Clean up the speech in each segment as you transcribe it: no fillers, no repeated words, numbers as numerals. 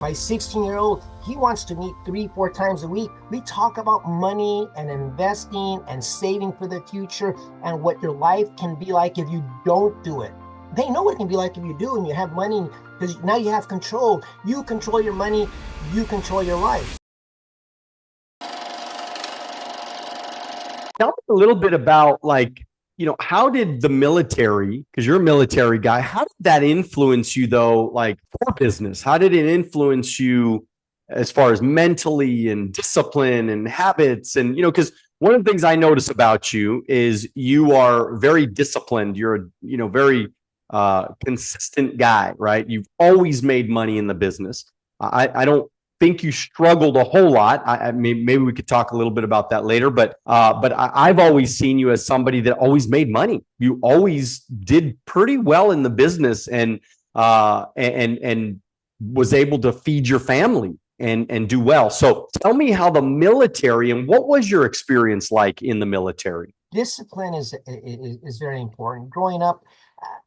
My 16-year-old, he wants to meet 3-4 times a week. We talk about money and investing and saving for the future and what your life can be like if you don't do it. They know what it can be like if you do and you have money, because now you have control. You control your money, you control your life. Tell me a little bit about, like, how did the military, because you're a military guy, how did that influence you though, like for business? How did it influence you as far as mentally and discipline and habits? And, because one of the things I notice about you is you are very disciplined. You're a, very consistent guy, right? You've always made money in the business. I don't think you struggled a whole lot. I mean, maybe we could talk a little bit about that later, but I've always seen you as somebody that always made money. You always did pretty well in the business and was able to feed your family and do well. So tell me how the military, and what was your experience like in the military? Discipline is very important. Growing up,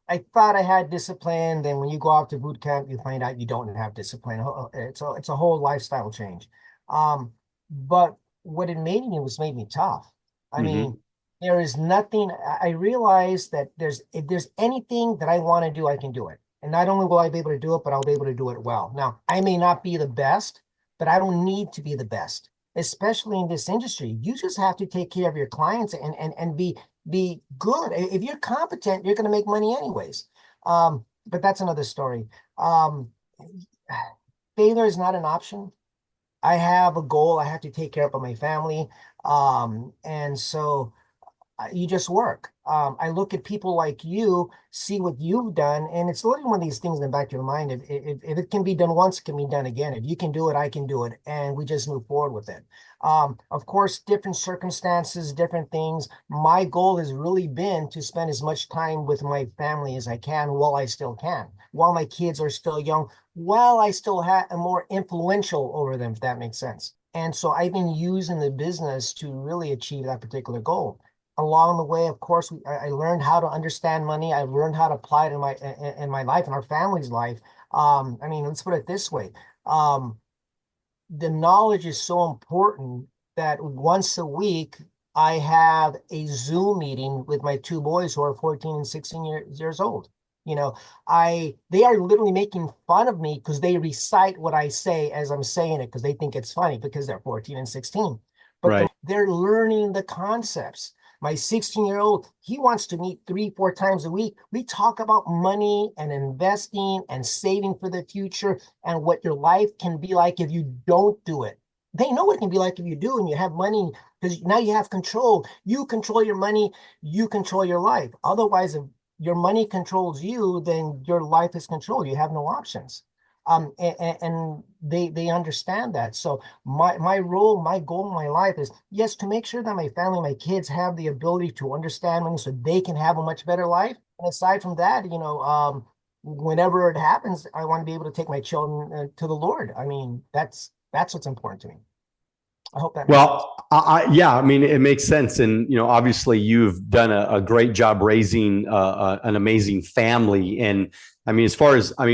I thought I had discipline. Then when you go out to boot camp, you find out you don't have discipline. It's a whole lifestyle change. But what it made me tough. I mean, there is nothing. I realized that if there's anything that I want to do, I can do it. And not only will I be able to do it, but I'll be able to do it well. Now, I may not be the best, but I don't need to be the best, especially in this industry. You just have to take care of your clients and be good. If you're competent, you're going to make money anyways. But that's another story. Failure is not an option. I have a goal. I have to take care of my family. And so you just work. I look at people like you, see what you've done, and it's literally one of these things in the back of your mind. If it can be done once, it can be done again. If you can do it, I can do it, and we just move forward with it. Of course, different circumstances, different things. My goal has really been to spend as much time with my family as I can while I still can, while my kids are still young, while I still have a more influential over them, if that makes sense. And so I've been using the business to really achieve that particular goal. Along the way, of course, I learned how to understand money. I learned how to apply it in my life and our family's life. I mean, let's put it this way. The knowledge is so important that once a week, I have a Zoom meeting with my two boys who are 14 and 16 years old. They are literally making fun of me because they recite what I say as I'm saying it because they think it's funny because they're 14 and 16. But Right. they're learning the concepts. My 16-year-old, he wants to meet 3-4 times a week. We talk about money and investing and saving for the future and what your life can be like if you don't do it. They know what it can be like if you do and you have money, because now you have control. You control your money, you control your life. Otherwise, if your money controls you, then your life is controlled. You have no options. And they understand that. So my role, my goal in my life is, yes, to make sure that my family, my kids have the ability to understand money so they can have a much better life. And aside from that, whenever it happens, I want to be able to take my children to the Lord. I mean, that's what's important to me. I hope that makes sense. Yeah, I mean, it makes sense. And, obviously you've done a great job raising an amazing family. And I mean,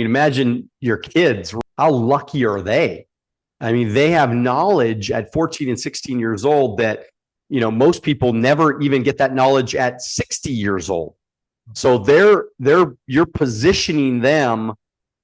imagine your kids, how lucky are they? I mean, they have knowledge at 14 and 16 years old that, most people never even get that knowledge at 60 years old. So you're positioning them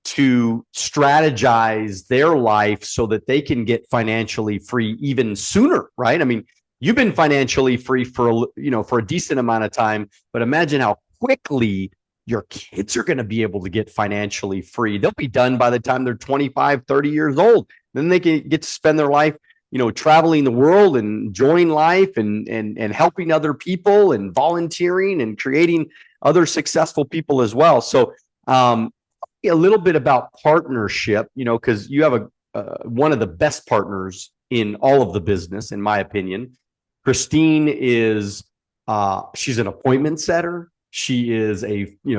to strategize their life so that they can get financially free even sooner, right? I mean, you've been financially free for a decent amount of time, but imagine how quickly your kids are going to be able to get financially free. They'll be done by the time they're 25, 30 years old. Then they can get to spend their life, traveling the world and enjoying life and helping other people and volunteering and creating other successful people as well. So, a little bit about partnership, because you have one of the best partners in all of the business, in my opinion. Christine is, she's an appointment setter. She is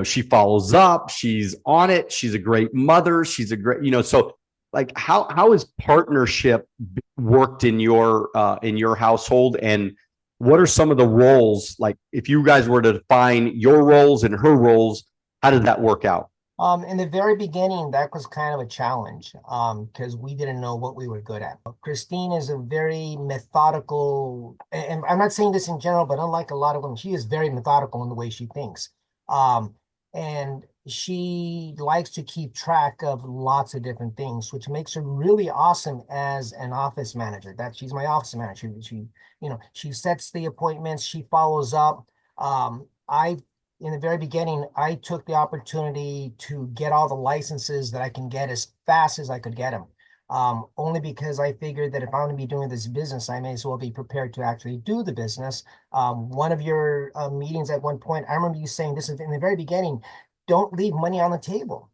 she follows up. She's on it. She's a great mother. She's a great, so like how is partnership worked in your household, and what are some of the roles? Like if you guys were to define your roles and her roles, how did that work out? In the very beginning, that was kind of a challenge because we didn't know what we were good at. Christine is a very methodical, and I'm not saying this in general, but unlike a lot of women, she is very methodical in the way she thinks. Um, and she likes to keep track of lots of different things, which makes her really awesome as an office manager. That she's my office manager. She sets the appointments, she follows up. I in the very beginning, I took the opportunity to get all the licenses that I can get as fast as I could get them. Only because I figured that if I'm going to be doing this business, I may as well be prepared to actually do the business. One of your meetings at one point, I remember you saying this is in the very beginning, don't leave money on the table.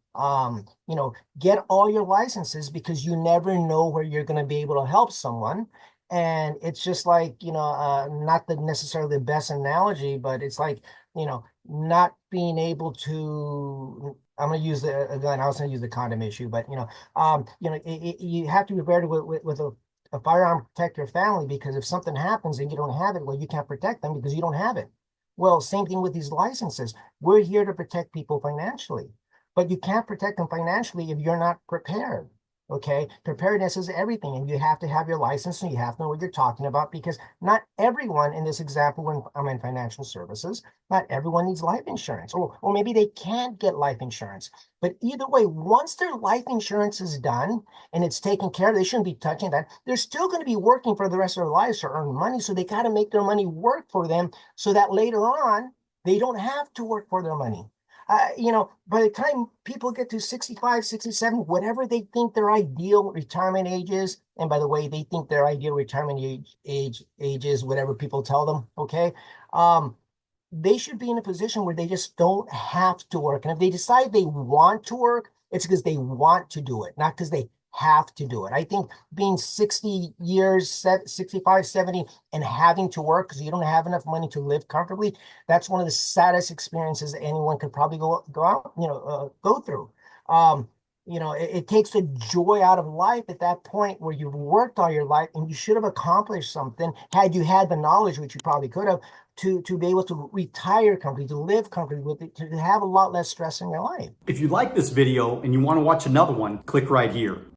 Get all your licenses because you never know where you're going to be able to help someone. And it's just like, not the necessarily the best analogy, but it's like, not being able to, I'm going to use again, I was going to use the condom issue, but you have to be prepared with a firearm to protect your family because if something happens and you don't have it, well, you can't protect them because you don't have it. Well, same thing with these licenses. We're here to protect people financially, but you can't protect them financially if you're not prepared. Okay, preparedness is everything, and you have to have your license and you have to know what you're talking about because not everyone in this example, when I'm in financial services, not everyone needs life insurance, or maybe they can't get life insurance. But either way, once their life insurance is done and it's taken care of, they shouldn't be touching that. They're still going to be working for the rest of their lives to earn money, so they got to make their money work for them so that later on they don't have to work for their money. By the time people get to 65, 67, whatever they think their ideal retirement age is, and by the way, they think their ideal retirement age is whatever people tell them, okay? Um, they should be in a position where they just don't have to work. And if they decide they want to work, it's because they want to do it, not because they have to do it. I think being 60 years, 65, 70, and having to work because you don't have enough money to live comfortably, that's one of the saddest experiences that anyone could probably go through. It takes the joy out of life at that point where you've worked all your life and you should have accomplished something had you had the knowledge, which you probably could have, to be able to retire comfortably, to live comfortably with it, to have a lot less stress in your life. If you like this video and you want to watch another one, click right here.